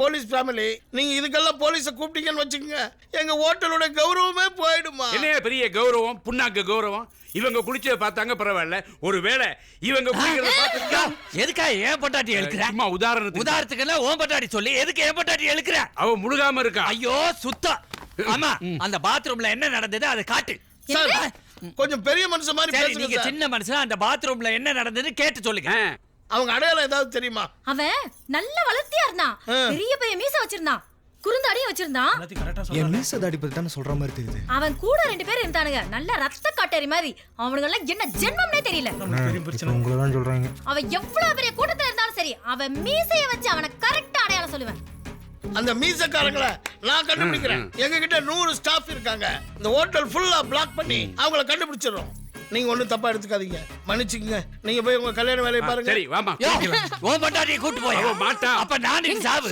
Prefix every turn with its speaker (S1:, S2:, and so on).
S1: Police family, நீங்க இதுக்கெல்லாம் போலீஸை கூப்பிட்டீங்கன்னு வச்சுக்கோங்க, எங்க ஹோட்டலோட கௌரவமே போயிடுமா.
S2: என்ன பெரிய கௌரவம், புண்ணாக்கு கௌரவம். இவங்க குடிச்சத பார்த்தாங்க பரவாயில்ல, ஒருவேளை இவங்க குடிக்கிறத பார்த்துட்டா
S3: எதுக்கா ஏன் பொட்டாட்டி எழுக்குற?
S2: சும்மா உதாரணத்துக்கு
S3: எல்லாம் ஓன் பொட்டாட்டி சொல்லி எதுக்கு ஏன் பொட்டாட்டி எழுக்குற?
S2: அவ முழுகாம இருக்கா.
S3: ஐயோ சுத்தம். ஆமா, அந்த பாத்ரூம்ல என்ன நடந்தது அதை காட்டு.
S1: சார், கொஞ்சம் பெரிய மனுஷன் மாதிரி
S3: சரி,
S1: பேசுங்க
S3: நீங்க
S1: சார்.
S3: சின்ன மனுஷன், அந்த பாத்ரூம்ல என்ன நடந்ததுன்னு கேட்டு சொல்லுங்க.
S1: அவங்க அடையாளம் ஏதாவது தெரியுமா?
S4: அவன் நல்ல வளர்த்தியா இருந்தான், பெரிய பெரிய மீச வச்சிருந்தான், குறுந்தாடியும் வச்சிருந்தான்.
S5: என் மீச தாடி பத்தி தானே சொல்ற மாதிரி தெரியுது.
S4: அவன் கூட 2 பேர் இருந்தானுங்க, நல்ல ரத்த காட்டேரி மாதிரி. அவனுங்க எல்லாம் என்ன ஜென்மம்னே தெரியல.
S5: உங்களை தான் சொல்றாங்க.
S4: அவன் எவ்வளவு பெரிய கூட்டத்துல இருந்தாலும் சரி, அவன் மீசைய வச்சு அவனை கரெக்டா அடையாளம் சொல்லுவேன்.
S1: அந்த மீசக்காரங்களை நான் கண்டுபிடிக்கிறேன். எங்க கிட்ட 100 ஸ்டாஃப் இருக்காங்க. இந்த ஹோட்டல் ஃபுல்லா பிளாக் பண்ணி அவங்கள கண்டுபிடிச்சிடறோம். நீங்க ஒண்ணும் தப்பா எடுத்துக்காதீங்க, மன்னிச்சுக்கங்க. நீங்க போய் உங்க கல்யாண வேலையை பாருங்க.
S2: சரி வாமா.
S3: ஓன் பொட்டாட்டியை கூட்டு போய்
S2: அவ மாட்டா.
S3: அப்ப நான் சாவு.